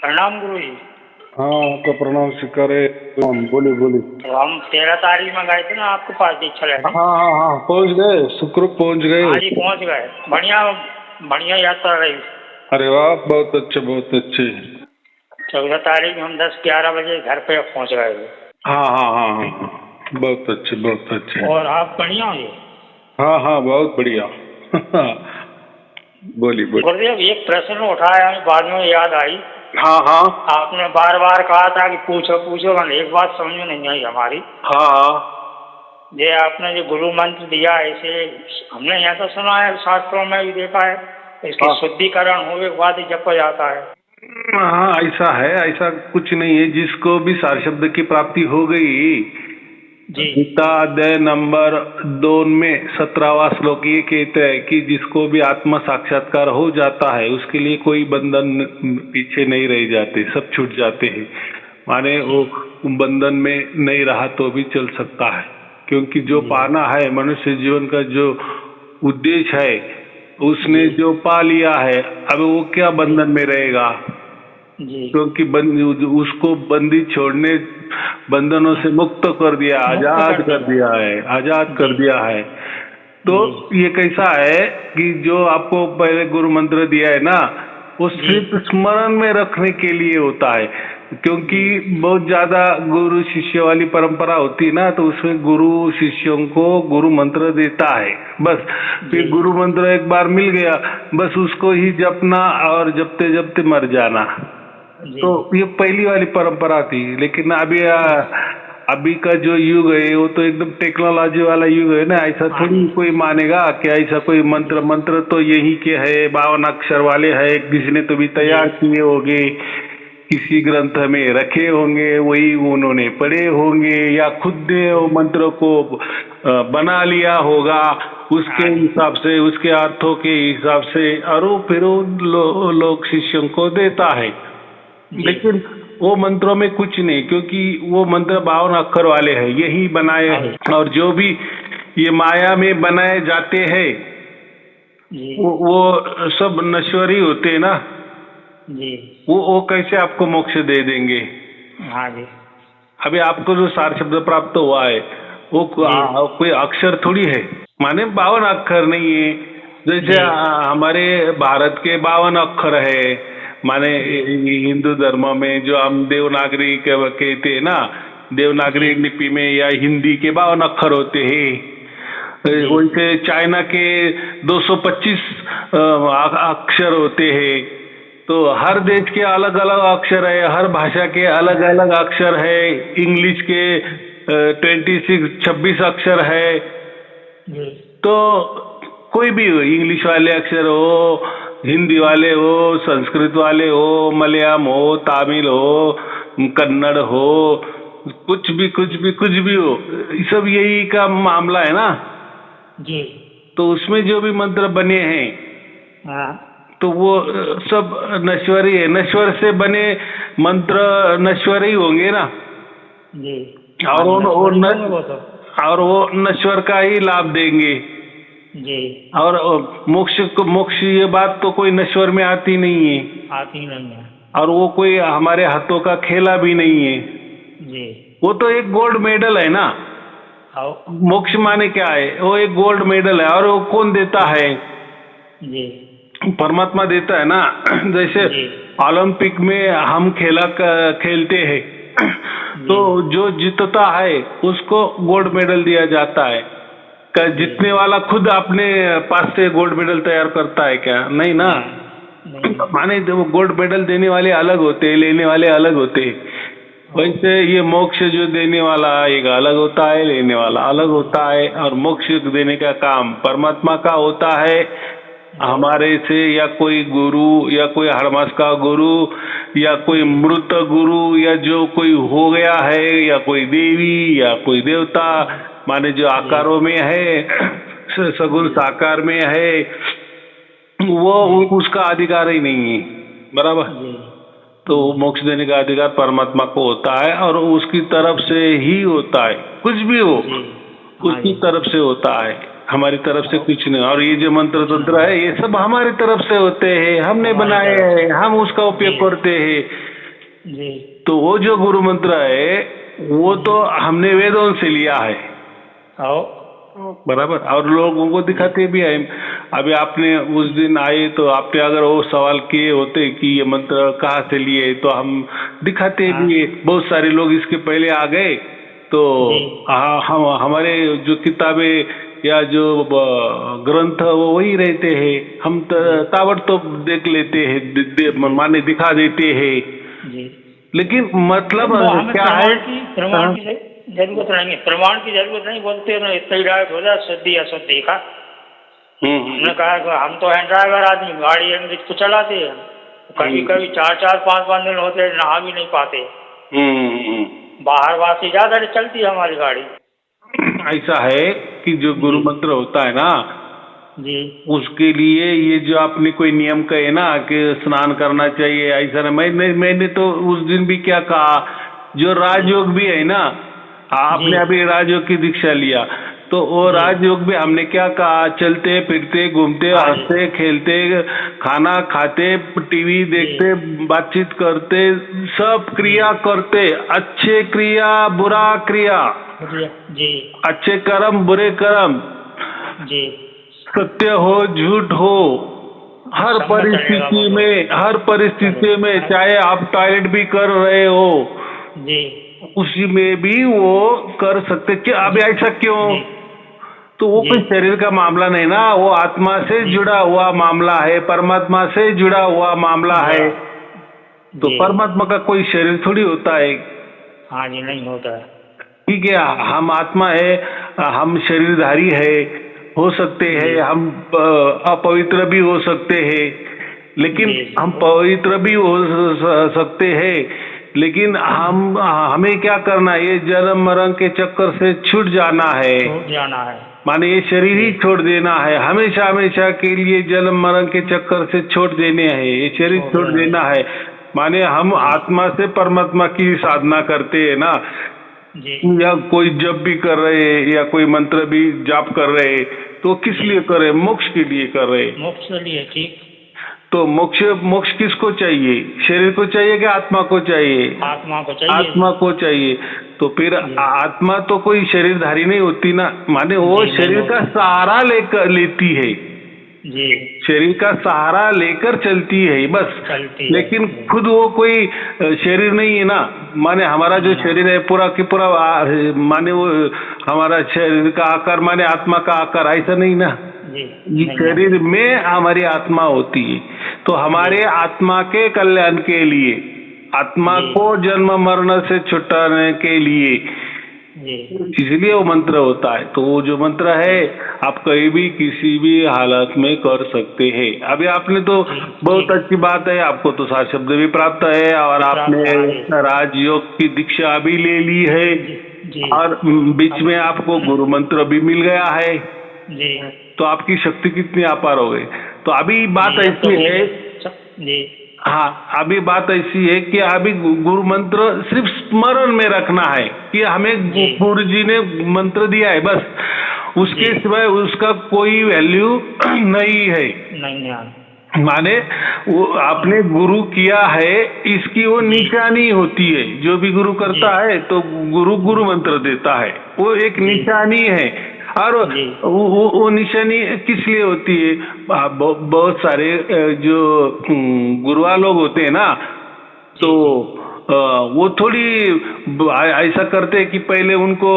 प्रणाम गुरु जी। हाँ, आपका प्रणाम स्वीकार है। बोलिए बोलिए। तो हम 13 तारीख में गए थे ना आपके पास दीक्षा लेने। हाँ हाँ हाँ, पहुँच गए, सुखरूप पहुँच गए। हाँ जी पहुंच गए। बढ़िया बढ़िया यात्रा रही। अरे वाह, बहुत अच्छे बहुत अच्छे। 14 तारीख हम 10-11 बजे घर पे पहुंच गए थे। हाँ हाँ हाँ हाँ हाँ, बहुत अच्छे बहुत अच्छे। और आप बढ़िया हो जी। हाँ हाँ, बहुत बढ़िया। बोलिए बोलिए। गुरुदेव एक प्रश्न उठाया बाद में याद आई। हाँ हाँ आपने बार बार कहा था कि पूछो पूछो, मैंने एक बात समझ में नहीं आई हमारी। हाँ हाँ ये आपने जो गुरु मंत्र दिया है, इसे हमने यहाँ तो सुना है, शास्त्रों में भी देखा है, इसकी हाँ शुद्धिकरण होने के बाद ही जपा जाता है। हाँ, ऐसा है, ऐसा कुछ नहीं है। जिसको भी सार शब्द की प्राप्ति हो गई, जी गीता अध्याय नंबर 2 में 17वां श्लोक ये कहते हैं कि जिसको भी आत्म साक्षात्कार हो जाता है उसके लिए कोई बंधन पीछे नहीं रह जाते, सब छूट जाते हैं। माने वो बंधन में नहीं रहा तो भी चल सकता है, क्योंकि जो पाना है मनुष्य जीवन का जो उद्देश्य है उसने जो पा लिया है, अब वो क्या बंधन में रहेगा। जी क्योंकि उसको बंदी छोड़ने, बंधनों से मुक्त कर दिया, आजाद कर दिया है, आजाद कर दिया है। तो ये कैसा है कि जो आपको पहले गुरु मंत्र दिया है ना, वो सिर्फ स्मरण में रखने के लिए होता है। क्योंकि बहुत ज्यादा गुरु शिष्य वाली परंपरा होती है ना, तो उसमें गुरु शिष्यों को गुरु मंत्र देता है बस। फिर गुरु मंत्र एक बार मिल गया, बस उसको ही जपना और जपते जपते मर जाना। तो ये पहली वाली परंपरा थी। लेकिन अभी का जो युग है वो तो एकदम टेक्नोलॉजी वाला युग है ना। ऐसा थोड़ी कोई मानेगा कि ऐसा कोई मंत्र तो यही के है, 52 अक्षर वाले है, किसी ने तो भी तैयार किए होंगे, किसी ग्रंथ में रखे होंगे, वही उन्होंने पढ़े होंगे, या खुद ने वो मंत्र को बना लिया होगा उसके हिसाब से, उसके अर्थों के हिसाब से, और वो फिर लोग शिष्यों को देता है। लेकिन वो मंत्रों में कुछ नहीं, क्योंकि वो मंत्र 52 अक्षर वाले हैं, यही बनाए हैं। और जो भी ये माया में बनाए जाते हैं वो सब नश्वर ही होते हैं ना। जी वो कैसे आपको मोक्ष दे देंगे। हाँ जी। अभी आपको जो सार शब्द प्राप्त हुआ है वो कोई अक्षर थोड़ी है, माने 52 अक्षर नहीं है। जैसे हमारे भारत के 52 अक्षर है, माने हिंदू धर्म में जो हम देवनागरी कहते हैं ना, देवनागरी लिपि में या हिंदी के 52 अक्षर होते हैं। वैसे चाइना के 225 अक्षर होते हैं। तो हर देश के अलग अलग अक्षर है, हर भाषा के अलग अलग अक्षर है। इंग्लिश के 26 अक्षर है। तो कोई भी हो, इंग्लिश वाले अक्षर हो, हिंदी वाले हो, संस्कृत वाले हो, मलयालम हो, तमिल हो, कन्नड़ हो, कुछ भी हो, सब यही का मामला है ना जी। तो उसमें जो भी मंत्र बने हैं तो वो सब नश्वर ही है। नश्वर से बने मंत्र नश्वर ही होंगे ना जी। और वो नश्वर का ही लाभ देंगे जी। और मोक्ष ये बात तो कोई नश्वर में आती नहीं है, आती नहीं है। और वो कोई हमारे हाथों का खेला भी नहीं है जी। वो तो एक गोल्ड मेडल है ना। मोक्ष माने क्या है, वो एक गोल्ड मेडल है। और वो कौन देता है? जी परमात्मा देता है ना। जैसे ओलंपिक में हम खेलते हैं तो जो जीतता है उसको गोल्ड मेडल दिया जाता है। जीतने वाला खुद अपने पास से गोल्ड मेडल तैयार करता है क्या? नहीं ना। माने वो गोल्ड मेडल देने वाले अलग होते हैं, लेने वाले अलग होते हैं। वैसे ये मोक्ष जो देने वाला एक अलग होता है, लेने वाला अलग होता है। और मोक्ष देने का काम परमात्मा का होता है। हमारे से या कोई गुरु या कोई हड़मास का गुरु या कोई मृत गुरु या जो कोई हो गया है या कोई देवी या कोई देवता, माने जो आकारों में है, सगुण साकार में है, वो उसका अधिकार ही नहीं है। बराबर। तो मोक्ष देने का अधिकार परमात्मा को होता है और उसकी तरफ से ही होता है। कुछ भी हो उसकी तरफ से होता है। हमारी तरफ से कुछ नहीं। और ये जो मंत्र तंत्र है ये सब हमारी तरफ से होते हैं, हमने बनाए हैं, हम उसका उपयोग करते हैं। जी तो वो जो गुरु मंत्र है वो तो हमने वेदों से लिया है, आओ बराबर। और लोगों को दिखाते भी है। अभी आपने उस दिन आए तो आपने अगर वो सवाल किए होते कि ये मंत्र कहाँ से लिए, तो हम दिखाते भी है। बहुत सारे लोग इसके पहले आ गए तो हम हमारे जो किताबें या जो ग्रंथ वो वही रहते हैं, हम ताबड़तोड़ देख लेते हैं, माने दिखा देते हैं। जी लेकिन मतलब क्या है, प्रमाण की जरूरत नहीं है, प्रमाण की जरूरत नहीं, बोलते ना इतना ही डायरेक्ट हो जाए शुद्धि अशुद्धि का। हमने कहा कि हम तो हैं ड्राइवर आदमी, गाड़ी हम तो चलाते हैं, कभी कभी 4-4, 5-5 दिन होते हैं नहा भी नहीं पाते। बाहर वासी ज्यादा चलती है हमारी गाड़ी। ऐसा है कि जो गुरु मंत्र होता है ना जी उसके लिए ये जो आपने कोई नियम कहे ना कि स्नान करना चाहिए, ऐसा ना, मैंने तो उस दिन भी क्या कहा, जो राजयोग भी है ना, आपने अभी राजयोग की दीक्षा लिया तो वो राजयोग भी हमने क्या कहा, चलते फिरते घूमते हंसते खेलते खाना खाते टीवी देखते बातचीत करते सब क्रिया करते, अच्छे क्रिया बुरा क्रिया, जी अच्छे कर्म बुरे कर्म, जी सत्य हो झूठ हो, हर परिस्थिति में चाहे आप टॉयलेट भी कर रहे हो जी उसी में भी वो कर सकते। क्या अब ऐसा क्यों? तो वो कोई शरीर का मामला नहीं ना, वो आत्मा से जुड़ा हुआ मामला है, परमात्मा से जुड़ा हुआ मामला है। तो परमात्मा का कोई शरीर थोड़ी होता है। हाँ जी, नहीं होता है। ठीक है, हम आत्मा है, हम शरीरधारी है, हो सकते हैं हम अपवित्र भी हो सकते हैं, लेकिन हम पवित्र भी हो सकते हैं, लेकिन हमें क्या करना है, ये जन्म मरण के चक्कर से छूट जाना है, माने ये शरीर ही छोड़ देना है, हमेशा हमेशा के लिए जन्म मरण के चक्कर से छोड़ देने हैं, ये शरीर छोड़ देना है। माने हम आत्मा से परमात्मा की साधना करते हैं ना, या कोई जप भी कर रहे हैं या कोई मंत्र भी जाप कर रहे हैं, तो किस लिए कर रहे हैं? मोक्ष के लिए कर रहे हैं। मोक्ष के लिए, ठीक। तो मोक्ष किसको चाहिए? शरीर को चाहिए कि आत्मा को चाहिए? आत्मा को चाहिए। आत्मा को चाहिए। तो फिर आत्मा तो कोई शरीरधारी नहीं होती ना, माने वो शरीर का सहारा लेती है जी, शरीर का सहारा लेकर चलती है बस, लेकिन खुद वो कोई शरीर नहीं है ना। माने हमारा जो शरीर है पूरा की पूरा माने वो हमारा शरीर का आकार माने आत्मा का आकार ऐसा नहीं ना, शरीर में हमारी आत्मा होती है। तो हमारे आत्मा के कल्याण के लिए, आत्मा को जन्म मरण से छुटाने के लिए इसलिए वो मंत्र होता है। तो वो जो मंत्र है आप कहीं भी किसी भी हालत में कर सकते हैं। अभी आपने तो बहुत अच्छी बात है, आपको तो 7 शब्द भी प्राप्त है और आपने राजयोग की दीक्षा भी ले ली है और बीच में आपको गुरु मंत्र भी मिल गया है, तो आपकी शक्ति कितनी अपार हो गई। तो अभी बात ऐसी है, हाँ अभी बात ऐसी है कि अभी गुरु मंत्र सिर्फ स्मरण में रखना है कि हमें गुरु जी ने मंत्र दिया है बस, उसके सिवाय उसका कोई वैल्यू नहीं है। माने वो आपने गुरु किया है इसकी वो निशानी होती है। जो भी गुरु करता है तो गुरु मंत्र देता है, वो एक निशानी है। और वो निशानी किस लिए होती है? बहुत सारे जो गुरुआ लोग होते हैं ना, तो वो थोड़ी ऐसा करते हैं कि पहले उनको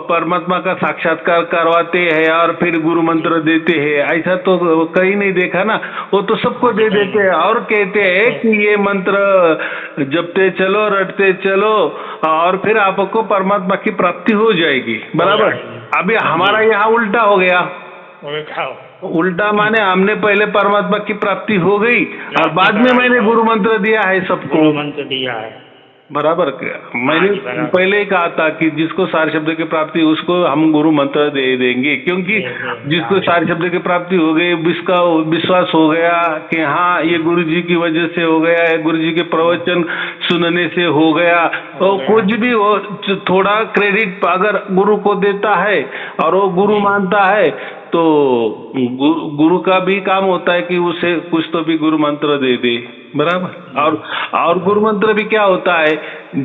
परमात्मा का साक्षात्कार करवाते हैं और फिर गुरु मंत्र देते हैं। ऐसा तो कहीं नहीं देखा ना, वो तो सबको दे देते हैं और कहते हैं कि ये मंत्र जपते चलो रटते चलो और फिर आपको परमात्मा की प्राप्ति हो जाएगी, बराबर। अभी हमारा यहाँ उल्टा हो गया। उल्टा माने हमने पहले परमात्मा की प्राप्ति हो गई और बाद में मैंने गुरु मंत्र दिया है सबको, गुरु मंत्र दिया है, बराबर। मैंने पहले ही कहा था कि जिसको 4 शब्द की प्राप्ति उसको हम गुरु मंत्र दे देंगे, क्योंकि जिसको 4 शब्द की प्राप्ति हो गई, जिसका विश्वास हो गया कि हाँ ये गुरु जी की वजह से हो गया है, गुरु जी के प्रवचन सुनने से हो गया, तो कुछ भी हो थोड़ा क्रेडिट अगर गुरु को देता है और वो गुरु मानता है तो गुरु का भी काम होता है कि उसे कुछ तो भी गुरु मंत्र दे दे, बराबर। और गुरु मंत्र भी क्या होता है,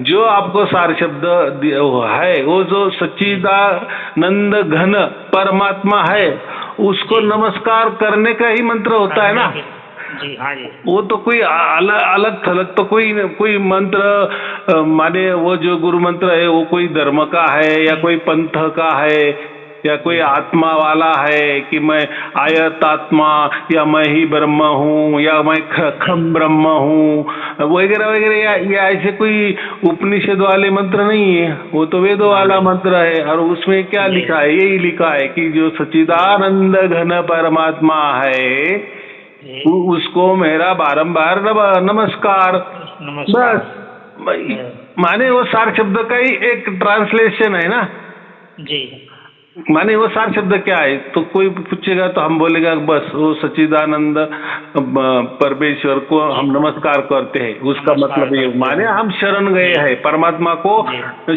जो आपको सार शब्द है, वो जो सच्चिदानंद घन परमात्मा है, उसको नमस्कार करने का ही मंत्र होता है ना। जी हाँ जी। वो तो कोई अलग थलग तो कोई मंत्र माने वो जो गुरु मंत्र है वो कोई धर्म का है या कोई पंथ का है या कोई आत्मा वाला है कि मैं आयत आत्मा या मैं ही ब्रह्म हूँ या मैं खम ब्रह्म हूँ वगैरह वगैरह, या ऐसे कोई उपनिषद वाले मंत्र नहीं है, वो तो वेदों वाला मंत्र है। और उसमें क्या लिखा है, यही लिखा है कि जो सच्चिदानंद घन परमात्मा है उसको मेरा बारंबार नमस्कार। बस माने वो सार शब्द का ही एक ट्रांसलेशन है ना जी। माने वो सार शब्द क्या है, तो कोई पूछेगा तो हम बोलेगा बस वो सच्चिदानंद परमेश्वर को हम नमस्कार करते हैं, उसका मतलब ये माने हम शरण गए हैं, परमात्मा को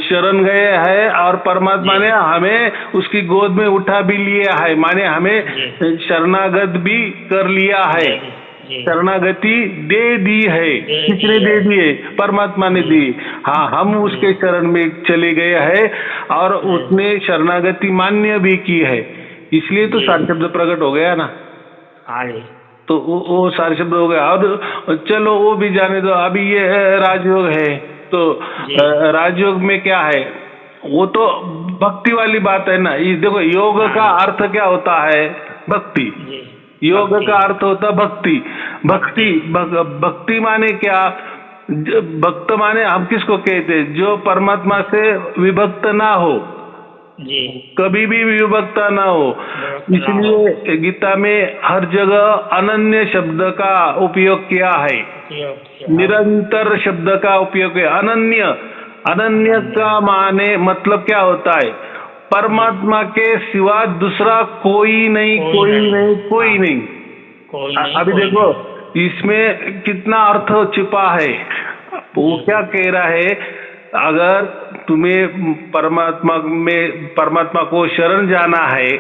शरण गए हैं और परमात्मा ने हमें उसकी गोद में उठा भी लिया है, माने हमें शरणागत भी कर लिया है, शरणागति दे दी है। किसने दे दी है? परमात्मा ने दी। हाँ, हम उसके शरण में चले गए हैं और उसने शरणागति मान्य भी की है, इसलिए तो सार शब्द प्रकट हो गया ना। तो वो सार शब्द हो गया। और चलो वो भी जाने दो, अभी ये राजयोग है, तो राजयोग में क्या है, वो तो भक्ति वाली बात है ना। ये देखो, योग का अर्थ क्या होता है? भक्ति। योग का अर्थ होता भक्ति। भक्ति माने क्या? भक्त माने हम किसको कहते हैं? जो परमात्मा से विभक्त ना हो, कभी भी विभक्त ना हो। इसलिए गीता में हर जगह अनन्य शब्द का उपयोग किया है, निरंतर शब्द का उपयोग है। अनन्य का माने मतलब क्या होता है? परमात्मा के सिवा दूसरा कोई नहीं। अभी देखो इसमें कितना अर्थ छिपा है। वो क्या कह रहा है, अगर तुम्हें परमात्मा को शरण जाना है,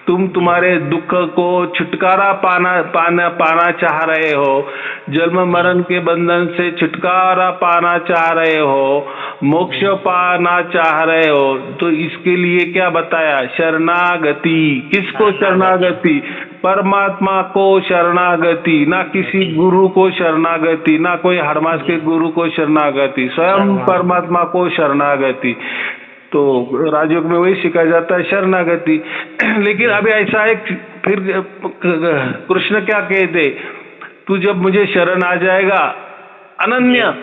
तुम तुम्हारे दुख को छुटकारा पाना चाह रहे हो, जन्म मरण के बंधन से छुटकारा पाना चाह रहे हो, मोक्ष पाना चाह रहे हो, तो इसके लिए क्या बताया? शरणागति। किसको शरणागति? परमात्मा को शरणागति, ना किसी गुरु को शरणागति, ना कोई हरमास के गुरु को शरणागति, स्वयं परमात्मा को शरणागति। तो राजयोग में वही सिखाया जाता है, शरणागति। लेकिन अभी ऐसा है, फिर कृष्ण क्या कहते, तू जब मुझे शरण आ जाएगा, अनन्य,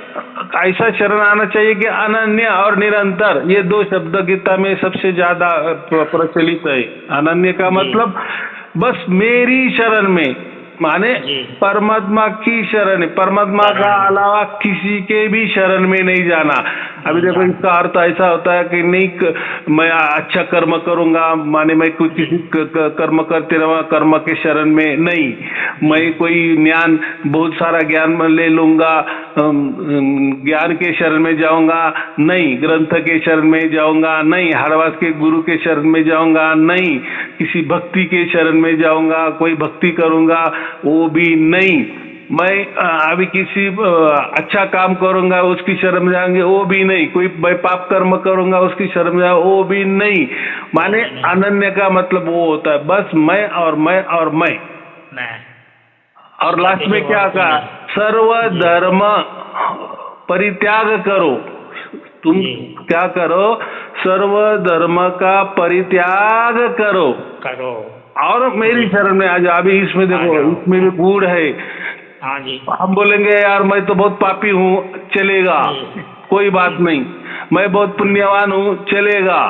ऐसा शरण आना चाहिए कि अनन्य और निरंतर, ये दो शब्द गीता में सबसे ज्यादा प्रचलित है। अनन्य का मतलब बस मेरी शरण में, माने परमात्मा की शरण, परमात्मा का अलावा किसी के भी शरण में नहीं जाना। अभी देखो, इसका अर्थ ऐसा होता है कि नहीं मैं अच्छा कर्म करूंगा, माने मैं कुछ किसी कर्म करते रहा, कर्म के शरण में नहीं। मैं कोई ज्ञान, बहुत सारा ज्ञान ले लूंगा, ज्ञान के शरण में जाऊंगा नहीं, ग्रंथ के शरण में जाऊंगा नहीं, हरवास के गुरु के शरण में जाऊंगा नहीं, किसी भक्ति के शरण में जाऊंगा, कोई भक्ति करूंगा वो भी नहीं। मैं अभी किसी अच्छा काम करूंगा उसकी शरण में जाएंगे वो भी नहीं, कोई मैं पाप कर्म करूंगा उसकी शरण में जाऊंगा वो भी नहीं। माने अनन्य का मतलब वो होता है बस मैं और मैं और मैं। और लास्ट में क्या कहा? सर्व धर्म परित्याग करो। तुम क्या करो? सर्व धर्म का परित्याग करो और मेरी शरण में आ जाओ। अभी इसमें देखो, इसमें भी गुण है। हम बोलेंगे यार मैं तो बहुत पापी हूँ, चलेगा, कोई बात नहीं। मैं बहुत पुण्यवान हूँ, चलेगा।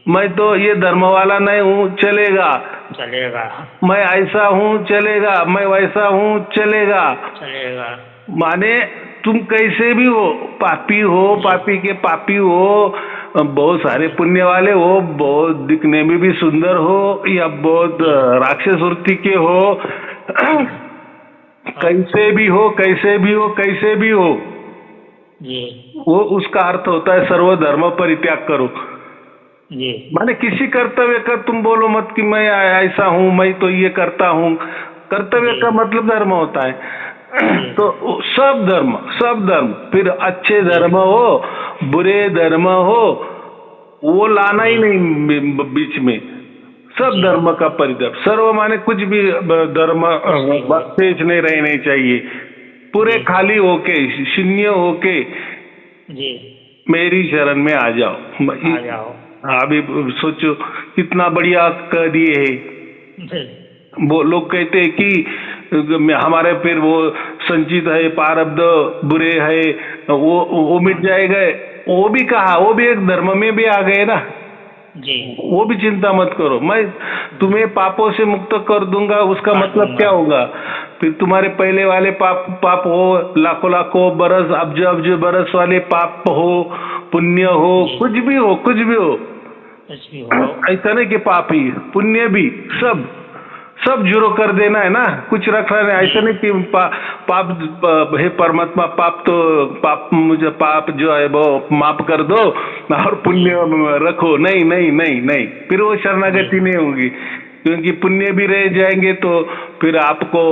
मैं तो ये धर्म वाला नहीं हूँ, चलेगा। मैं ऐसा हूँ, चलेगा। मैं वैसा हूँ, चलेगा। माने तुम कैसे भी हो, पापी हो, पापी के पापी हो, बहुत सारे पुण्य वाले हो, बहुत दिखने में भी सुंदर हो, या बहुत राक्षस वृत्ति के हो, कैसे भी हो, कैसे भी हो, कैसे भी हो, वो उसका अर्थ होता है सर्व धर्म परित्याग करो। जी माने किसी कर्तव्य का तुम बोलो मत कि मैं ऐसा हूँ, मैं तो ये करता हूँ। कर्तव्य जी का मतलब धर्म होता है। जी तो सब धर्म फिर अच्छे जी धर्म हो, बुरे धर्म हो, वो लाना ही जी नहीं बीच में। सब जी धर्म का परिधर्म, सर्व माने कुछ भी धर्म कुछ भी हो। शेष नहीं रहने चाहिए, पूरे जी खाली होके, शून्य होके जी मेरी शरण में आ जाओ। आ जाओ। अभी सोचो कितना बढ़िया कह दिए है। जी वो लोग कहते हैं कि हमारे फिर वो संचित है, प्रारब्ध बुरे है, वो मिट जाएगा। वो भी कहा, वो भी एक धर्म में भी आ गए ना। जी वो भी चिंता मत करो, मैं तुम्हें पापों से मुक्त कर दूंगा। उसका कर मतलब दूंगा। क्या होगा? फिर तुम्हारे पहले वाले पाप हो, लाखों लाखों बरस, अब्ज अब्ज बरस वाले पाप हो, पुण्य हो, जी कुछ भी हो, कुछ भी हो, कुछ भी हो। ऐसा नहीं कि पाप ही पुण्य भी, सब सब जीरो कर देना है ना, कुछ रखना नहीं। ऐसा जी नहीं कि पाप हे परमात्मा, पाप मुझे पाप जो है वो माफ कर दो और जी पुण्य रखो। नहीं नहीं नहीं नहीं, फिर वो जी शरणागति नहीं होगी, क्योंकि पुण्य भी रह जाएंगे तो फिर आपको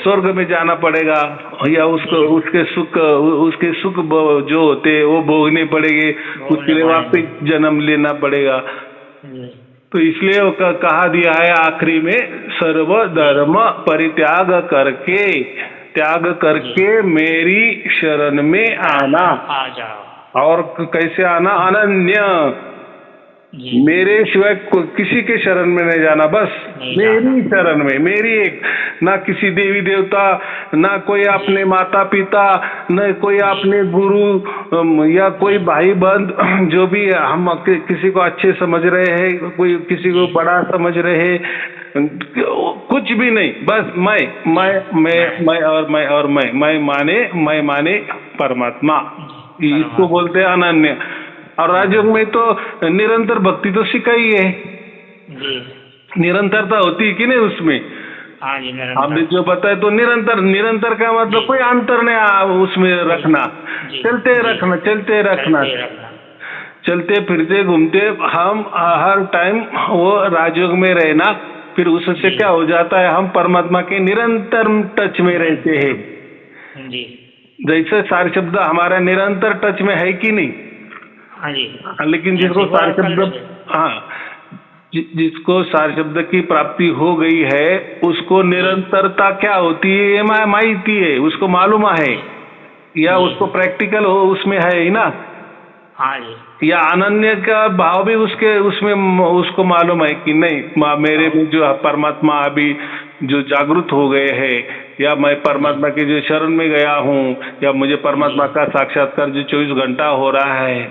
स्वर्ग में जाना पड़ेगा, या उसको जी उसके सुख जो होते हैं वो भोगने पड़ेंगे, उसके भोगने लिए पड़ेंगे। वापिस जन्म लेना पड़ेगा। जी तो इसलिए वो कहा दिया है आखिरी में, सर्व जी धर्म परित्याग करके, त्याग जी करके मेरी शरण में शरण आना। में आ जाओ। और कैसे आना? अनन्य, जी मेरे सिवाय किसी के शरण में नहीं जाना, बस नहीं जाना। मेरी शरण में, मेरी एक, ना किसी देवी देवता, ना कोई जी अपने माता पिता, न कोई जी अपने गुरु, या कोई जी भाई बंद, जो भी हम किसी को अच्छे समझ रहे हैं, कोई किसी को जी बड़ा समझ रहे हैं, कुछ भी नहीं, बस मैं जी मैं मैं मैं। मैं और मैं और मैं माने परमात्मा। जी इसको परमात्मा। बोलते हैं अनन्य। और राजयोग में तो निरंतर भक्ति तो सिखाई है, जी निरंतरता होती है कि नहीं उसमें? हाँ जी हमने निरंतर। जो बताया तो निरंतर, निरंतर का जी मतलब कोई अंतर नहीं उसमें कोई। रखना, जी चलते जी रखना, चलते रखना, चलते रखना। चलते फिरते घूमते हम हर टाइम वो राजयोग में रहना। फिर उससे जी क्या हो जाता है, हम परमात्मा के निरंतर टच में रहते हैं। जी जैसे सार शब्द हमारा निरंतर टच में है कि नहीं? हाँ जी। लेकिन जिसको ऐसी सार बात कर शब्द, लेंगे। हाँ, जिसको सार शब्द की प्राप्ति हो गई है, उसको जी निरंतरता क्या होती है ये माहिती है, उसको मालूम है, जी या जी उसको प्रैक्टिकल हो उसमें है ही ना, हाँ जी। या अनन्य का भाव भी उसके उसमें उसको मालूम है कि नहीं, मेरे में जो परमात्मा अभी जो जागृत हो गए हैं, या मैं जी परमात्मा के जो शरण में गया हूँ, या मुझे जी परमात्मा का साक्षात्कार जो 24 घंटा हो रहा है,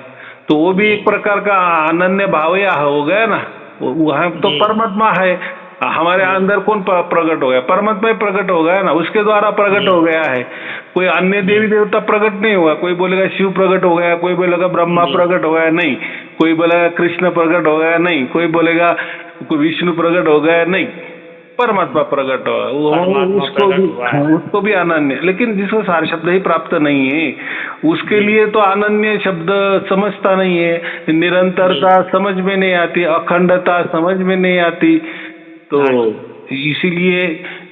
तो वो भी जी एक प्रकार का अनन्य भाव या हो गया ना। वह तो जी परमात्मा है, हमारे जी अंदर कौन प्रकट हो गया? परमात्मा ही प्रकट हो गया ना, उसके द्वारा प्रकट जी हो गया है। कोई अन्य जी देवी देवता प्रकट नहीं हुआ। कोई बोलेगा शिव प्रकट हो गया, कोई बोलेगा ब्रह्मा जी प्रकट हो गया, नहीं। कोई बोलेगा कृष्ण प्रकट हो गया, नहीं। कोई बोलेगा कोई विष्णु प्रकट हो गया, नहीं। परमात्मा प्रकट हो, परमात्मा प्रकट हुआ है। उसको भी अनन्य। लेकिन जिसको सार शब्द ही प्राप्त नहीं है, उसके जी लिए तो अनन्य शब्द समझता नहीं है, जी निरंतरता समझ में नहीं आती, अखंडता समझ में नहीं आती। तो हाँ जी इसीलिए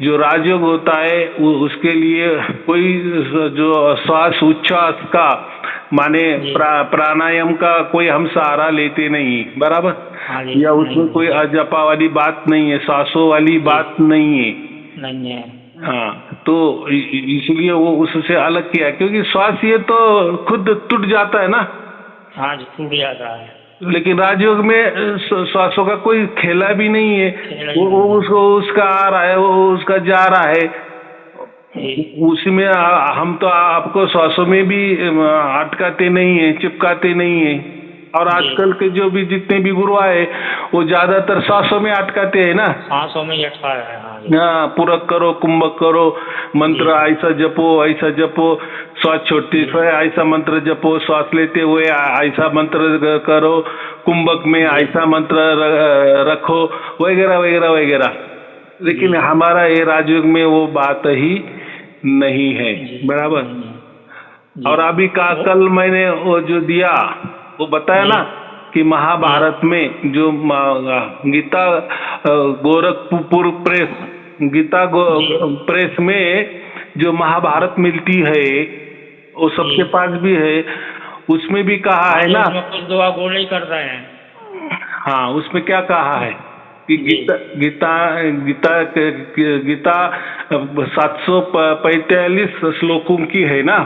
जो राजयोग होता है उसके लिए कोई जो श्वास उच्छ्वास का माने जी प्राणायाम का कोई हम सहारा लेते नहीं, बराबर? हाँ जी या नहीं उसमें कोई जी अजपा वाली बात नहीं है, सांसों वाली जी बात नहीं है। नहीं है। हाँ, तो इसलिए वो उससे अलग किया, क्योंकि श्वास ये तो खुद टूट जाता है ना। हाँ जी टूट जाता है। लेकिन राजयोग में श्वासों का कोई खेला भी नहीं है, खेला ही वो नहीं है। उसको उसका आ रहा है, वो उसका जा रहा है। जी उसी में हम तो आपको श्वासों में भी अटकाते नहीं है, चिपकाते नहीं है। और जी आजकल के जो भी जितने भी गुरु आए वो ज्यादातर श्वासों में अटकाते हैं ना। सांसों में ही अटका है। हाँ जी हाँ, पूरक करो, कुंभक करो, जी मंत्र ऐसा जपो, ऐसा जपो, श्वास छोड़ते जी हुए ऐसा मंत्र जपो, श्वास लेते हुए ऐसा मंत्र करो, कुंभक में जी ऐसा मंत्र रखो, वगैरह वगैरह वगैरह। लेकिन जी हमारा ये राजयोग में वो बात ही नहीं है, जी बराबर? नहीं है। जी और अभी का कल मैंने वो जो दिया वो बताया जी ना, कि महाभारत में जो गीता गोरखपुर प्रेस गीता प्रेस में जो महाभारत मिलती है वो सबके पास भी है, उसमें भी कहा है ना, कुछ दुआ गोले ही कर रहे हैं। हाँ, उसमें क्या कहा है कि गीता 745 श्लोकों की है ना।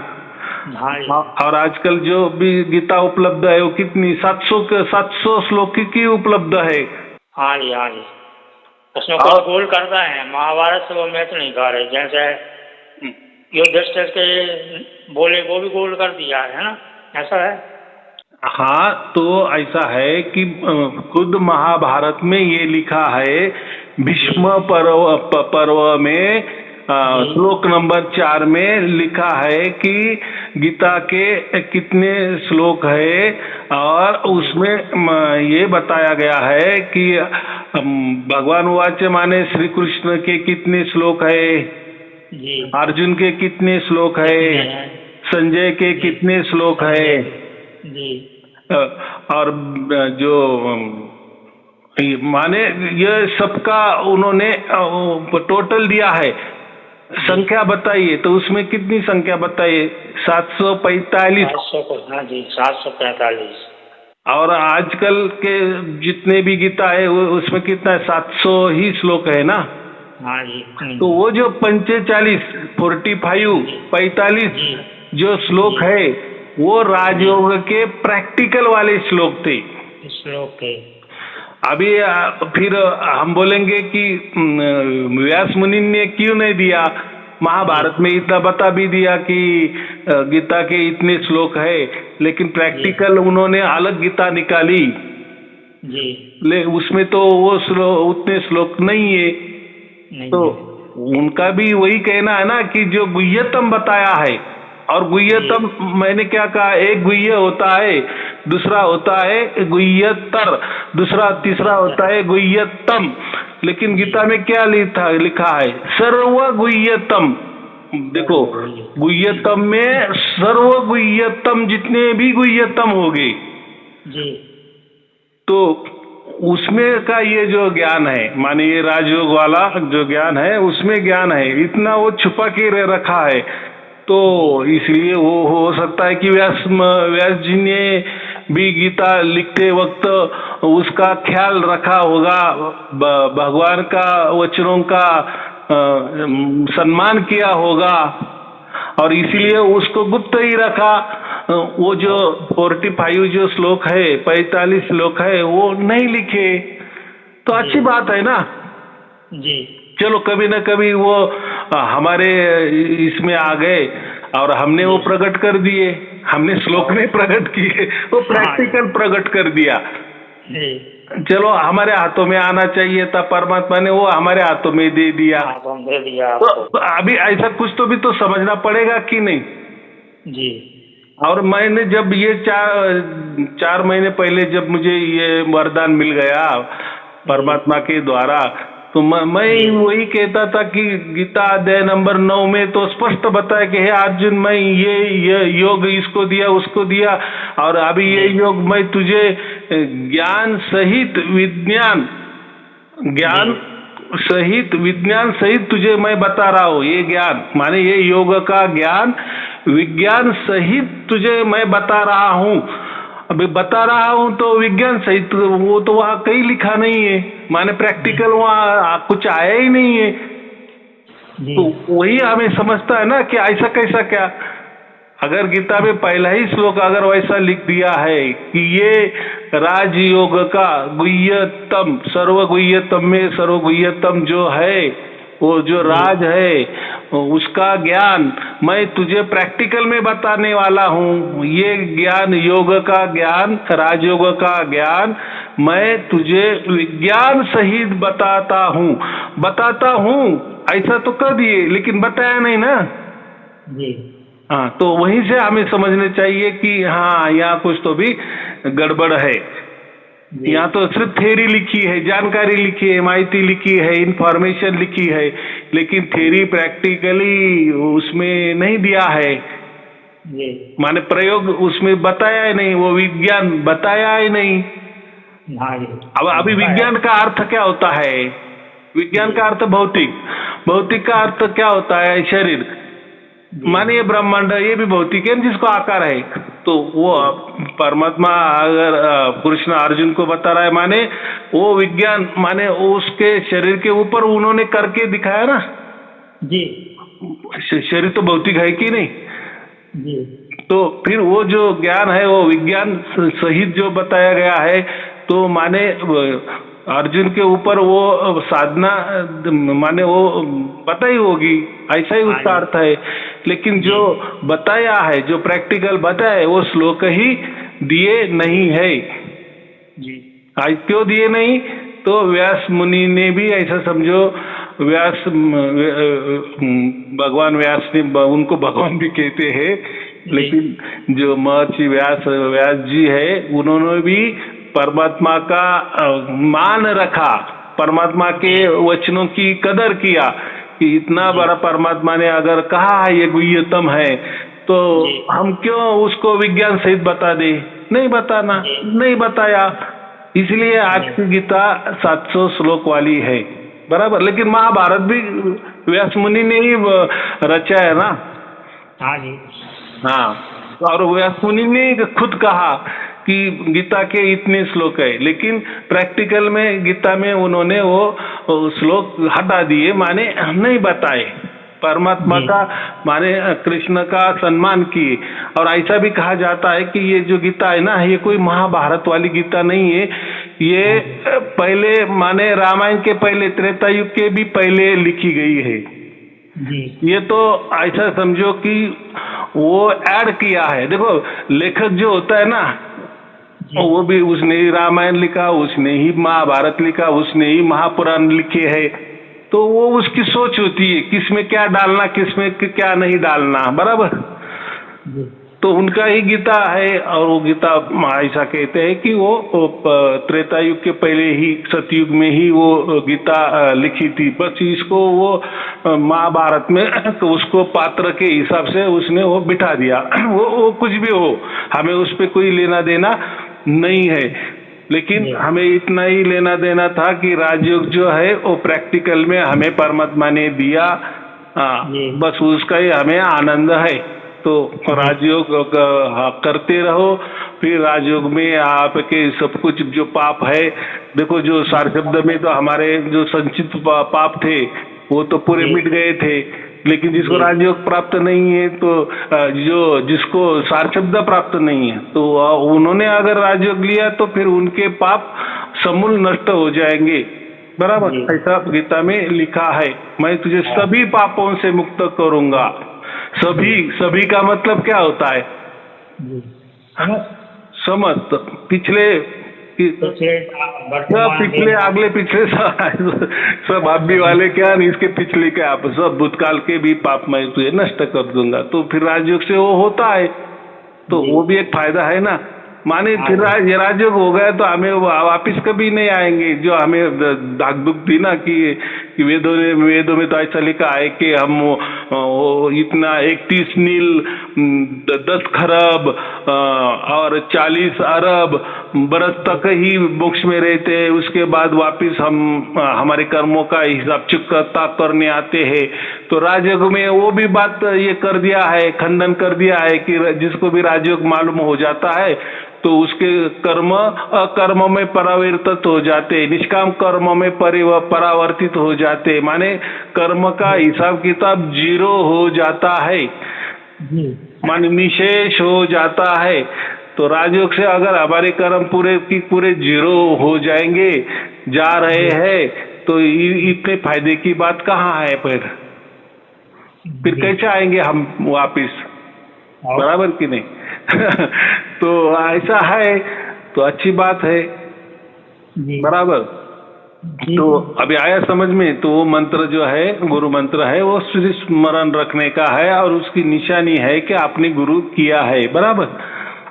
हाँ, और आजकल जो भी गीता उपलब्ध है वो कितनी 700 श्लोक की उपलब्ध है। हाँ जी, हाँ जी, उसमें कुछ गोल कर रहे हैं। महाभारत से वो मैच नहीं खा रहे, जैसे युधिष्ठिर के बोले वो भी गोल कर दिया है ना, ऐसा है। हाँ, तो ऐसा है कि खुद महाभारत में ये लिखा है, भीष्म पर्व में श्लोक नंबर 4 में लिखा है कि गीता के कितने श्लोक है, और उसमें ये बताया गया है कि भगवान वाच माने श्री कृष्ण के कितने श्लोक है, अर्जुन के कितने श्लोक है, संजय के कितने श्लोक है जी, और जो माने ये सबका उन्होंने टोटल दिया है। संख्या बताइए तो उसमें कितनी संख्या बताइए? 745। हाँ जी, 745। और आजकल के जितने भी गीता है उसमें कितना है? 700 ही श्लोक है ना। हाँ जी। तो वो जो 45 जो श्लोक है वो राजयोग के प्रैक्टिकल वाले श्लोक थे। अभी फिर हम बोलेंगे कि व्यास मुनि ने क्यों नहीं दिया? महाभारत में इतना बता भी दिया कि गीता के इतने श्लोक है, लेकिन प्रैक्टिकल उन्होंने अलग गीता निकाली जी, उसमें तो वो उतने श्लोक नहीं है। तो उनका भी वही कहना है ना कि जो गुह्यतम बताया है, और गुह्यतम मैंने क्या कहा, एक गुह्य होता है, दूसरा होता है गुह्यतर, दूसरा तीसरा होता है गुह्यतम। लेकिन गीता में क्या लिखा है? सर्व गुह्यतम। देखो, गुह्यतम में सर्व गुह्यतम, जितने भी गुह्यतम हो गए जी, तो उसमें का ये जो ज्ञान है, माने ये राजयोग वाला जो ज्ञान है, उसमें ज्ञान है, इतना वो छुपा के रखा है। तो इसलिए वो हो सकता है कि व्यास जी ने भी गीता लिखते वक्त उसका ख्याल रखा होगा, भगवान का वचनों का सम्मान किया होगा, और इसीलिए उसको गुप्त ही रखा। वो जो 45 जो श्लोक है, 45 श्लोक है, वो नहीं लिखे। तो अच्छी बात है ना जी। चलो, कभी न कभी वो हमारे इसमें आ गए और हमने वो प्रकट कर दिए। हमने श्लोक नहीं प्रकट किए, वो प्रैक्टिकल प्रकट कर दिया। चलो, हमारे हाथों में आना चाहिए था, परमात्मा ने वो हमारे हाथों में दे दिया। तो अभी ऐसा कुछ तो भी तो समझना पड़ेगा कि नहीं जी। और मैंने जब ये 4 महीने पहले जब मुझे ये वरदान मिल गया परमात्मा के द्वारा, तो मैं वही कहता था कि गीता अध्याय नंबर 9 में तो स्पष्ट बताया कि हे अर्जुन, मैं ये योग इसको दिया, उसको दिया, और अभी ये योग मैं तुझे ज्ञान सहित विज्ञान सहित तुझे मैं बता रहा हूँ। ये ज्ञान माने ये योग का ज्ञान विज्ञान सहित तुझे मैं बता रहा हूँ। अभी बता रहा हूँ तो विज्ञान सहित, वो तो वहाँ कहीं लिखा नहीं है, माने प्रैक्टिकल वहाँ कुछ आया ही नहीं है। तो वही हमें समझता है ना कि ऐसा कैसा क्या। अगर गीता में पहला ही श्लोक अगर वैसा लिख दिया है कि ये राजयोग का गुह्यतम, सर्वगुह्यतम में सर्वगुह्यतम जो है, वो जो राज है उसका ज्ञान मैं तुझे प्रैक्टिकल में बताने वाला हूँ। ये ज्ञान, योग का ज्ञान, राजयोग का ज्ञान मैं तुझे विज्ञान सहित बताता हूँ। ऐसा तो कर दिए, लेकिन बताया नहीं ना जी। हाँ, तो वहीं से हमें समझने चाहिए कि हाँ, यहाँ कुछ तो भी गड़बड़ है। यहाँ तो सिर्फ थ्योरी लिखी है, जानकारी लिखी है, माहिती लिखी है, इंफॉर्मेशन लिखी है, लेकिन थ्योरी प्रैक्टिकली उसमें नहीं दिया है। जी माने प्रयोग उसमें बताया ही नहीं, वो विज्ञान बताया ही नहीं। हाँ जी। अब अभी विज्ञान का अर्थ क्या होता है? विज्ञान का अर्थ भौतिक, भौतिक का अर्थ क्या होता है? शरीर। माने ये ब्रह्मांड ये भी भौतिक है जिसको आकार है। तो वो परमात्मा अगर कृष्ण अर्जुन को बता रहा है, माने वो विज्ञान माने उसके शरीर के ऊपर उन्होंने करके दिखाया ना जी शरीर तो भौतिक है कि नहीं? जी तो फिर वो जो ज्ञान है वो विज्ञान सहित जो बताया गया है, तो माने अर्जुन के ऊपर वो साधना माने वो बताई होगी, ऐसा ही उसका अर्थ है। लेकिन जो बताया है, जो प्रैक्टिकल बताया है, वो श्लोक ही दिए नहीं है जी। आज क्यों दिए नहीं? तो व्यास मुनि ने भी ऐसा समझो, व्यास भगवान व्यास ने उनको भगवान भी कहते हैं, लेकिन जो महर्षि व्यास जी है उन्होंने भी परमात्मा का मान रखा, परमात्मा के वचनों की कदर किया कि इतना बड़ा परमात्मा ने अगर कहा है ये गुह्यतम है, तो हम क्यों उसको विज्ञान सहित बता दे? नहीं बताना, नहीं बताया। इसलिए आज की गीता 700 श्लोक वाली है, बराबर। लेकिन महाभारत भी व्यास मुनि ने ही रचा है ना। हाँ जी। हाँ, और व्यास मुनि ने खुद कहा कि गीता के इतने श्लोक है, लेकिन प्रैक्टिकल में गीता में उन्होंने वो श्लोक हटा दिए, माने नहीं बताए। परमात्मा का माने कृष्ण का सम्मान किए। और ऐसा भी कहा जाता है कि ये जो गीता है ना, ये कोई महाभारत वाली गीता नहीं है, ये पहले माने रामायण के पहले, त्रेता युग के भी पहले लिखी गई है। ये तो ऐसा समझो कि वो ऐड किया है। देखो लेखक जो होता है ना, वो भी उसने ही रामायण लिखा, उसने ही महाभारत लिखा, उसने ही महापुराण लिखे हैं। तो वो उसकी सोच होती है किसमें क्या डालना, किसमें क्या नहीं डालना, बराबर। तो उनका ही गीता है, और वो गीता ऐसा कहते हैं कि वो त्रेता युग के पहले ही, सतयुग में ही वो गीता लिखी थी। बस इसको वो महाभारत में तो उसको पात्र के हिसाब से उसने वो बिठा दिया। वो कुछ भी हो, हमें उस पर कोई लेना देना नहीं है। लेकिन हमें इतना ही लेना देना था कि राजयोग जो है वो प्रैक्टिकल में हमें परमात्मा ने दिया, बस उसका ही हमें आनंद है। तो राजयोग करते रहो, फिर राजयोग में आपके सब कुछ जो पाप है, देखो जो सार शब्द में तो हमारे जो संचित पाप थे वो तो पूरे मिट गए थे। लेकिन जिसको राजयोग प्राप्त नहीं है, तो जिसको सार शब्द प्राप्त नहीं है, तो उन्होंने अगर राजयोग लिया तो फिर उनके पाप समूल नष्ट हो जाएंगे, बराबर। ऐसा गीता में लिखा है, मैं तुझे सभी पापों से मुक्त करूंगा। सभी का मतलब क्या होता है? समस्त, पिछले अगले पिछले सब अभी वाले क्या, इसके पिछले क्या, आप सब भूतकाल के भी पाप मैं तुझे नष्ट कर दूंगा। तो फिर राजयोग से वो होता है, तो वो भी एक फायदा है ना। माने फिर ये राजयोग हो गया तो हमें वापिस कभी नहीं आएंगे। जो हमें धाक धुक थी ना कि वेदों में तो ऐसा लिखा है कि हम इतना 31 नील 10 खरब और 40 अरब बरस तक ही मोक्ष में रहते हैं, उसके बाद वापिस हम हमारे कर्मों का हिसाब चुकता करने आते हैं। तो राजयोग में वो भी बात ये कर दिया है, खंडन कर दिया है कि जिसको भी राजयोग मालूम हो जाता है तो उसके कर्म अकर्म में परावर्तित हो जाते, निष्काम कर्म में परावर्तित हो जाते, माने कर्म का हिसाब किताब जीरो हो जाता है, माने निशेष हो जाता है। तो राजयोग से अगर हमारे कर्म पूरे जीरो हो जाएंगे, जा रहे हैं, तो इतने फायदे की बात कहाँ है? फिर कैसे आएंगे हम वापिस, बराबर कि नहीं? तो ऐसा है, तो अच्छी बात है, बराबर। तो अभी आया समझ में? तो वो मंत्र जो है, गुरु मंत्र है, वो स्मरण रखने का है, और उसकी निशानी है कि आपने गुरु किया है, बराबर।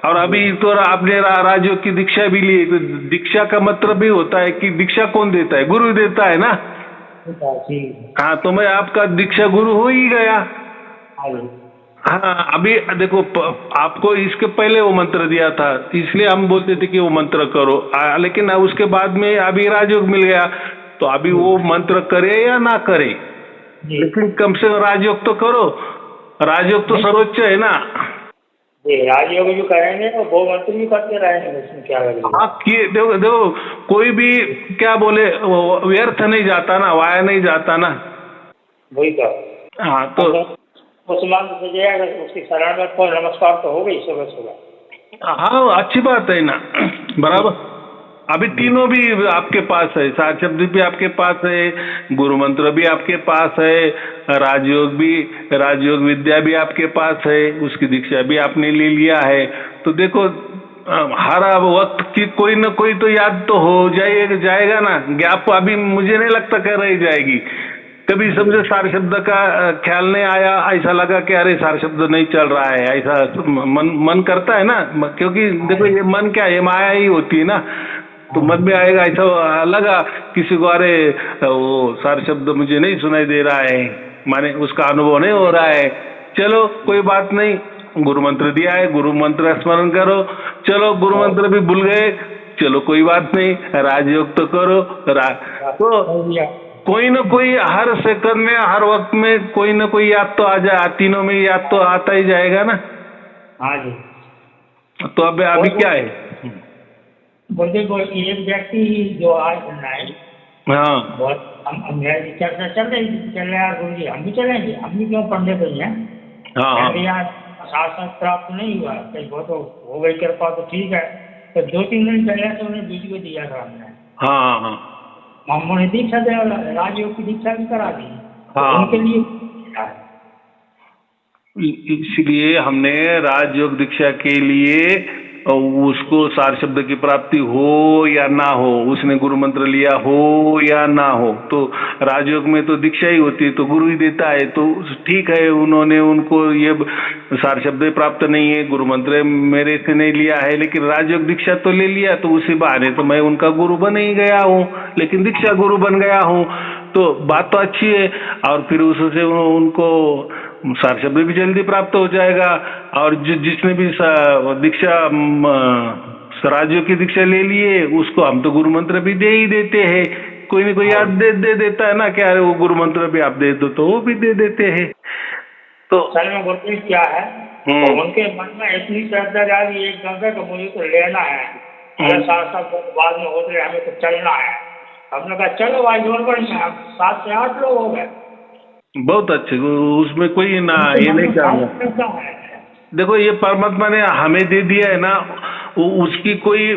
और अभी तो आपने राजयोग की दीक्षा भी ली, तो दीक्षा का मतलब भी होता है कि दीक्षा कौन देता है? गुरु देता है ना। हाँ, तो मैं आपका दीक्षा गुरु हो ही गया। हाँ, अभी देखो आपको इसके पहले वो मंत्र दिया था, इसलिए हम बोलते थे कि वो मंत्र करो। लेकिन उसके बाद में अभी राजयोग मिल गया, तो अभी वो मंत्र करे या ना करे, जी लेकिन कम से कम राजयोग तो करो। राजयोग तो सर्वोच्च है ना। जी, राजयोग भी करेंगे और गौ मंत्र भी करते रहेंगे, उसमें क्या लगेगा। आप किए देखो देखो, कोई भी क्या बोले वो व्यर्थ नहीं जाता ना, वाया नहीं जाता ना। वही तो। हाँ तो मुसलमान तो जाएगा, उसकी शरण में तो नमस्कार तो हो गई सुबह सुबह। हाँ, अच्छी बात है ना, बराबर। अभी तीनों भी आपके पास है, सात शब्द भी आपके पास है, गुरु मंत्र भी आपके पास है, राजयोग भी, राजयोग विद्या भी आपके पास है, उसकी दीक्षा भी आपने ले लिया है। तो देखो हर वक्त की कोई ना कोई तो याद तो हो जाएगा ना, गैप अभी मुझे नहीं लगता कर रही जाएगी। कभी समझे सार शब्द का ख्याल नहीं आया, ऐसा लगा कि अरे सार शब्द नहीं चल रहा है, ऐसा मन करता है ना, क्योंकि देखो ये मन क्या है, ये माया ही होती है ना। तो मन में आएगा, ऐसा लगा किसी को, अरे वो सार शब्द मुझे नहीं सुनाई दे रहा है, माने उसका अनुभव नहीं हो रहा है। चलो कोई बात नहीं, गुरु मंत्र दिया है, गुरु मंत्र स्मरण करो। चलो गुरु मंत्र भी भूल गए, चलो कोई बात नहीं, राजयोग तो करो। तो कोई ना कोई हर सेकंड में, हर वक्त में कोई ना कोई याद तो आ जाए, तीनों में याद तो आता ही जाएगा ना। हाँ जी। तो अब अभी क्या है, बोलते कोई एक व्यक्ति जो आज है, हाँ बहुत हम मेरी चर्चा चल रही थी, चल रहे यार गुरु जी हम भी चलेंगे, हम भी क्यों पंडित नहीं है। हाँ यार शासन प्राप्त नहीं हुआ, कहीं वो तो हो गई कृपा तो ठीक है। तो 2-3 दिन पहले तो उन्हें वीडियो दिया था हमने। हाँ हाँ हमने दीक्षा दे, राजयोग की दीक्षा भी करा दी। हाँ, तो उनके लिए इसलिए हमने राजयोग दीक्षा के लिए उसको सार शब्द की प्राप्ति हो या ना हो, उसने गुरु मंत्र लिया हो या ना हो, तो राजयोग में तो दीक्षा ही होती है, तो गुरु ही देता है। तो ठीक है, उन्होंने उनको ये सार शब्द प्राप्त नहीं है, गुरु मंत्र मेरे से नहीं लिया है, लेकिन राजयोग दीक्षा तो ले लिया, तो उसी बहाने तो मैं उनका गुरु बन ही गया हूँ, लेकिन दीक्षा गुरु बन गया हूँ। तो बात तो अच्छी है, और फिर उससे उनको सार शब्द भी जल्दी प्राप्त हो जाएगा। और जिसने भी दीक्षा राजयोग की दीक्षा ले लिए, उसको हम तो गुरु मंत्र भी दे ही देते हैं, कोई ना कोई याद दे देता है ना, क्या वो गुरु मंत्र भी आप दे दो तो वो भी दे देते हैं। तो सर में बोलते क्या है, तो उनके मन में इतनी श्रद्धा जागी एक दम से तो मुझे तो लेना है, अगर साथ बाद में होते हमें तो चलना है। हमने कहा चलो भाई जोर बढ़िया, 7 से 8 लोग हो गए। बहुत अच्छे, उसमें कोई ना ये नहीं करना। देखो ये परमात्मा ने हमें दे दिया है ना, उसकी कोई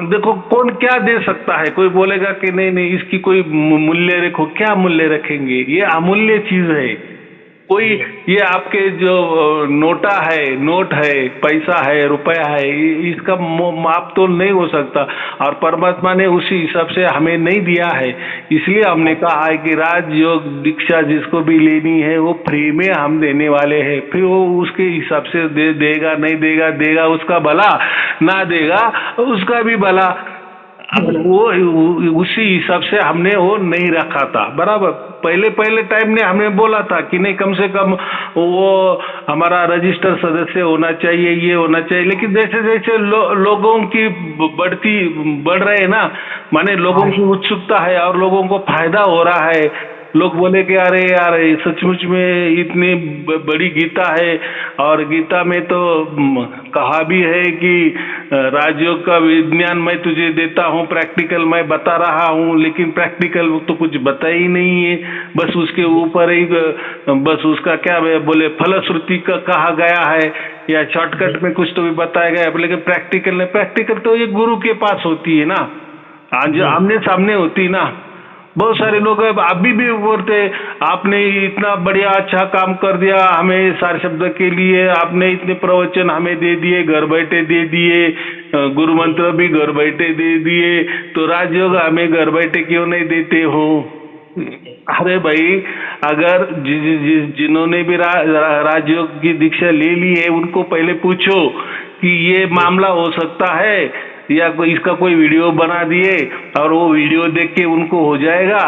देखो कौन क्या दे सकता है। कोई बोलेगा कि नहीं नहीं इसकी कोई मूल्य रखो, क्या मूल्य रखेंगे, ये अमूल्य चीज है। कोई ये आपके जो नोट है, पैसा है, रुपया है, इसका माप तो नहीं हो सकता, और परमात्मा ने उसी हिसाब से हमें नहीं दिया है। इसलिए हमने कहा है कि राजयोग दीक्षा जिसको भी लेनी है वो फ्री में हम देने वाले हैं, फिर वो उसके हिसाब से देगा नहीं देगा, देगा उसका भला, ना देगा उसका भी भला। वो उसी हिसाब से हमने वो नहीं रखा था, बराबर। पहले टाइम ने हमें बोला था कि नहीं कम से कम वो हमारा रजिस्टर सदस्य होना चाहिए, ये होना चाहिए, लेकिन जैसे जैसे लोगों की बढ़ रहे हैं ना, माने लोगों की उत्सुकता है और लोगों को फायदा हो रहा है। लोग बोले कि अरे यार सचमुच में इतनी बड़ी गीता है, और गीता में तो कहा भी है कि राजयोग का विज्ञान मैं तुझे देता हूँ, प्रैक्टिकल मैं बता रहा हूँ, लेकिन प्रैक्टिकल तो कुछ बता ही नहीं है, बस उसके ऊपर ही बस उसका क्या बोले फलश्रुति का कहा गया है, या शॉर्टकट में कुछ तो भी बताया गया है, लेकिन प्रैक्टिकल नहीं। प्रैक्टिकल तो ये गुरु के पास होती है ना, आज आमने सामने होती है ना। बहुत सारे लोग अभी भी बोलते आपने इतना बढ़िया अच्छा काम कर दिया, हमें सार शब्द के लिए आपने इतने प्रवचन हमें दे दिए, घर बैठे दे दिए, गुरु मंत्र भी घर बैठे दे दिए, तो राजयोग हमें घर बैठे क्यों नहीं देते हो। अरे भाई, अगर जिन्होंने भी राजयोग की दीक्षा ले ली है उनको पहले पूछो कि ये मामला हो सकता है, या इसका कोई वीडियो बना दिए और वो वीडियो देख के उनको हो जाएगा।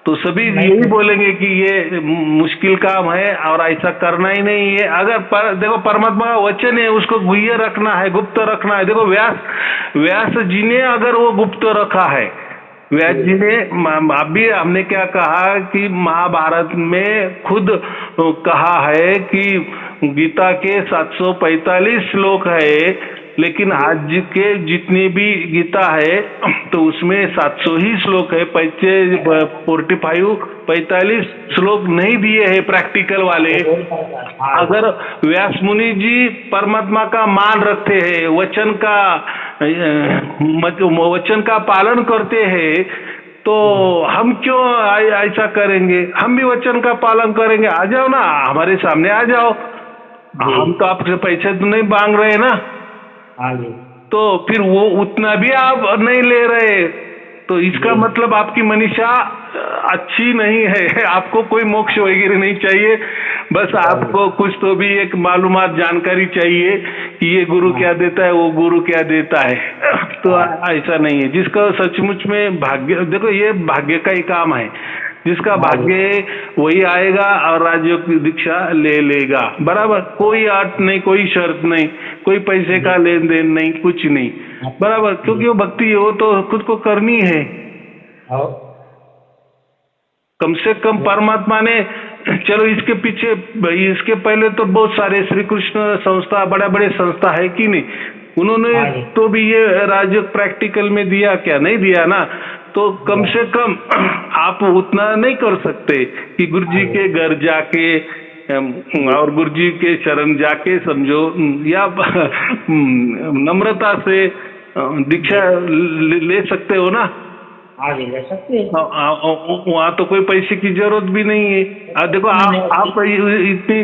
तो सभी यही बोलेंगे कि ये मुश्किल काम है और ऐसा करना ही नहीं है। अगर देखो परमात्मा का वचन है, उसको गुह्य रखना है, गुप्त रखना है। देखो व्यास जी ने अगर वो गुप्त रखा है, व्यास जी ने अभी हमने क्या कहा कि महाभारत में खुद कहा है कि गीता के 745 श्लोक है, लेकिन आज के जितनी भी गीता है तो उसमें 700 ही श्लोक है। 45 श्लोक नहीं दिए हैं प्रैक्टिकल वाले। अगर व्यास मुनि जी परमात्मा का मान रखते हैं, वचन का पालन करते हैं, तो हम क्यों ऐसा करेंगे? हम भी वचन का पालन करेंगे। आ जाओ ना, हमारे सामने आ जाओ। हम तो आपसे पैसे तो नहीं मांग रहे ना, तो फिर वो उतना भी आप नहीं ले रहे, तो इसका मतलब आपकी मनीषा अच्छी नहीं है। आपको कोई मोक्ष वगैरह नहीं चाहिए, बस आपको कुछ तो भी एक मालूमात जानकारी चाहिए कि ये गुरु क्या देता है, वो गुरु क्या देता है। तो ऐसा नहीं है। जिसका सचमुच में भाग्य, देखो ये भाग्य का ही काम है, जिसका भाग्य वही आएगा और राजयोग की दीक्षा ले लेगा। बराबर, कोई आर्ट नहीं, कोई शर्त नहीं, कोई पैसे का लेन देन नहीं, कुछ नहीं। बराबर, क्योंकि वो भक्ति वो तो खुद को करनी है। कम से कम परमात्मा ने, चलो इसके पीछे, इसके पहले तो बहुत सारे श्री कृष्ण संस्था, बड़े बड़े संस्था है कि नहीं, उन्होंने तो भी ये राजयोग प्रैक्टिकल में दिया क्या? नहीं दिया ना। तो कम से कम आप उतना नहीं कर सकते कि गुरुजी के घर जाके और गुरुजी के शरण जाके समझो, या नम्रता से दीक्षा ले सकते हो ना? आगे ले सकते हैं। वहाँ तो कोई पैसे की जरूरत भी नहीं है। देखो आप इतनी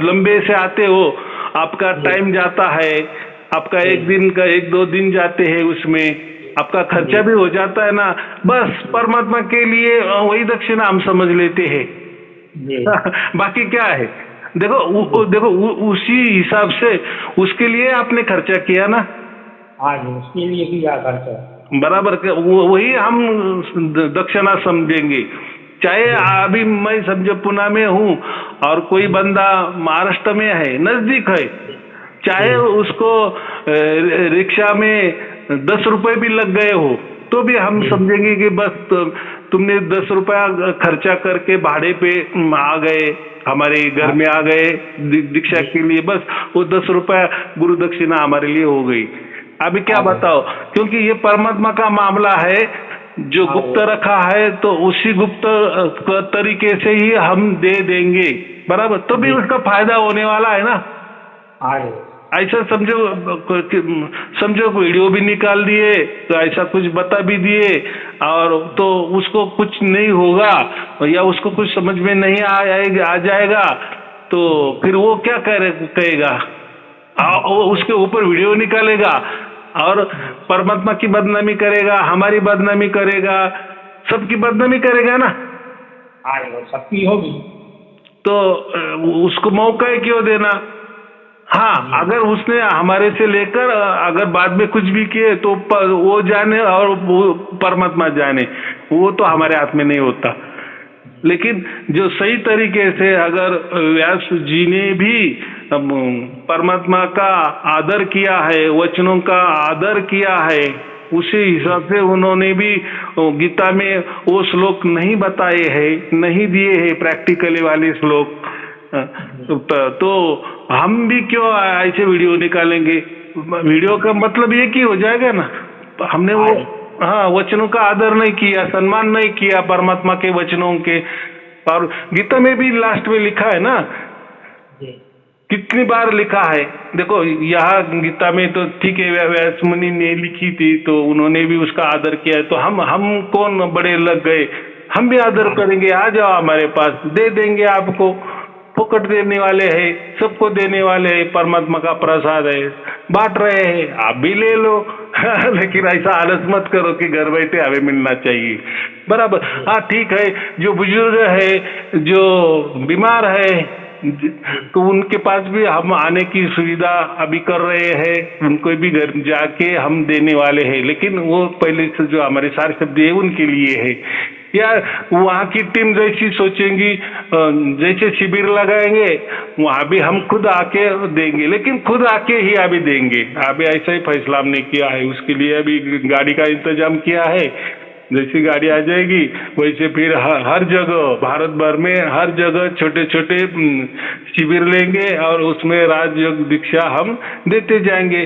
लंबे से आते हो, आपका टाइम जाता है, आपका एक दिन का 1-2 दिन जाते हैं, उसमें आपका खर्चा भी हो जाता है ना। बस परमात्मा के लिए वही दक्षिणा हम समझ लेते हैं। बाकी क्या है? देखो उसी हिसाब से उसके लिए आपने खर्चा किया ना। हाँ जी, उसके लिए किया खर्चा। बराबर, वही हम दक्षिणा समझेंगे। चाहे अभी मैं समझो पुणे में हूँ और कोई बंदा महाराष्ट्र में है, नजदीक है, चाहे उसको रिक्शा में 10 रुपए भी लग गए हो, तो भी हम समझेंगे कि बस तुमने 10 रुपया खर्चा करके भाड़े पे आ गए, हमारे घर में आ गए दीक्षा के लिए, बस वो 10 रुपया गुरु दक्षिणा हमारे लिए हो गई। अभी क्या बताओ, क्योंकि ये परमात्मा का मामला है, जो गुप्त रखा है तो उसी गुप्त तरीके से ही हम दे देंगे। बराबर, तो भी उसका फायदा होने वाला है ना। ऐसा समझो वीडियो भी निकाल दिए, तो ऐसा कुछ बता भी दिए, और तो उसको कुछ नहीं होगा या उसको कुछ समझ में नहीं आ जाएगा, तो फिर वो क्या कहेगा? उसके ऊपर वीडियो निकालेगा और परमात्मा की बदनामी करेगा, हमारी बदनामी करेगा, सबकी बदनामी करेगा ना। सबकी होगी, तो उसको मौका ही क्यों देना? हाँ, अगर उसने हमारे से लेकर अगर बाद में कुछ भी किए तो वो जाने और वो परमात्मा जाने, वो तो हमारे हाथ में नहीं होता। लेकिन जो सही तरीके से अगर व्यास जी ने भी परमात्मा का आदर किया है, वचनों का आदर किया है, उसी हिसाब से उन्होंने भी गीता में वो श्लोक नहीं बताए हैं, नहीं दिए हैं प्रैक्टिकली वाले श्लोक। तो हम भी क्यों ऐसे वीडियो निकालेंगे? वीडियो का मतलब ये कि हो जाएगा ना, हमने वो वचनों का आदर नहीं किया, सम्मान नहीं किया परमात्मा के वचनों के। और गीता में भी लास्ट में लिखा है ना, कितनी बार लिखा है। देखो यहाँ गीता में तो ठीक है, व्यास मुनि ने लिखी थी तो उन्होंने भी उसका आदर किया है, तो हम कौन बड़े लग गए? हम भी आदर करेंगे, आ जाओ हमारे पास, दे देंगे आपको, फोकट देने वाले हैं, सबको देने वाले हैं, परमात्मा का प्रसाद है, बांट रहे हैं, आप भी ले लो। लेकिन ऐसा आलस मत करो कि घर बैठे हमें मिलना चाहिए। बराबर, हाँ ठीक है, जो बुजुर्ग है, जो बीमार है, तो उनके पास भी हम आने की सुविधा अभी कर रहे हैं, उनको भी घर जाके हम देने वाले हैं। लेकिन वो पहले से जो हमारे सारे शब्द है उनके लिए है, या वहाँ की टीम जैसी सोचेंगी, जैसे शिविर लगाएंगे वहाँ भी हम खुद आके देंगे, लेकिन खुद आके ही अभी देंगे। अभी ऐसा ही फैसला हमने किया है, उसके लिए अभी गाड़ी का इंतजाम किया है। जैसी गाड़ी आ जाएगी वैसे फिर हर जगह भारत भर में हर जगह छोटे छोटे शिविर लेंगे और उसमें राजयोग दीक्षा हम देते जाएंगे,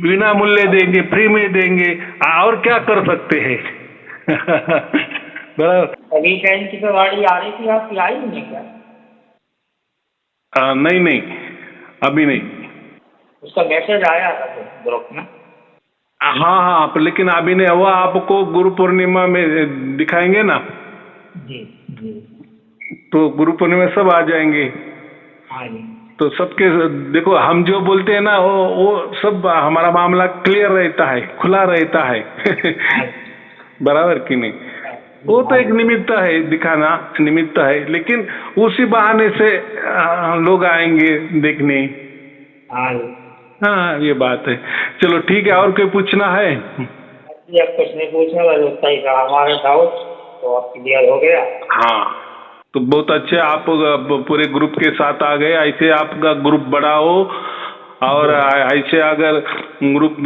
बिना मूल्य देंगे, फ्री में देंगे, और क्या कर सकते हैं। बराबर। अभी ट्रेन की तो गाड़ी आ रही थी, आपकी आई नहीं क्या? नहीं नहीं, अभी नहीं। उसका मैसेज आया था ग्रुप में। हाँ हाँ, लेकिन अभी नहीं हुआ। आपको गुरु पूर्णिमा में दिखाएंगे ना। जी जी। तो गुरु पूर्णिमा सब आ जाएंगे। हाँ जी। तो सबके देखो, हम जो बोलते हैं ना वो सब हमारा मामला क्लियर रहता है, खुला रहता है। बराबर कि नहीं? वो तो एक निमित्त है, दिखाना निमित्त है, लेकिन उसी बहाने से लोग आएंगे देखने। हाँ, ये बात है। चलो ठीक है, और कोई पूछना है? अब कुछ नहीं पूछना, बस उतना ही था हमारा डाउट, तो आप क्लियर हो गया। हाँ, तो बहुत अच्छे, आप पूरे ग्रुप के साथ आ गए। ऐसे आपका ग्रुप बड़ा हो, और ऐसे अगर ग्रुप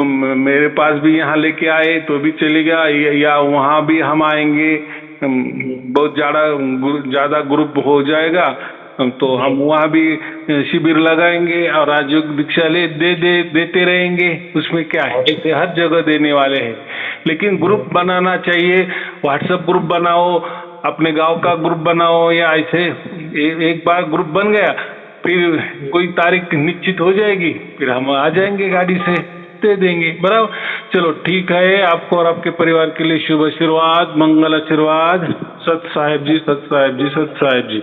मेरे पास भी यहाँ लेके आए तो भी चलेगा, या वहाँ भी हम आएंगे, बहुत ज़्यादा ग्रुप हो जाएगा तो हम वहाँ भी शिविर लगाएंगे और राजयोग दीक्षा देते रहेंगे। उसमें क्या है, ऐसे हर जगह देने वाले हैं, लेकिन ग्रुप बनाना चाहिए। व्हाट्सएप ग्रुप बनाओ, अपने गांव का ग्रुप बनाओ, या ऐसे एक बार ग्रुप बन गया फिर कोई तारीख निश्चित हो जाएगी, फिर हम आ जाएंगे गाड़ी से दे देंगे। बराबर। चलो ठीक है, आपको और आपके परिवार के लिए शुभ आशीर्वाद, मंगल आशीर्वाद। सत साहेब जी, सत साहेब जी, सत साहेब जी।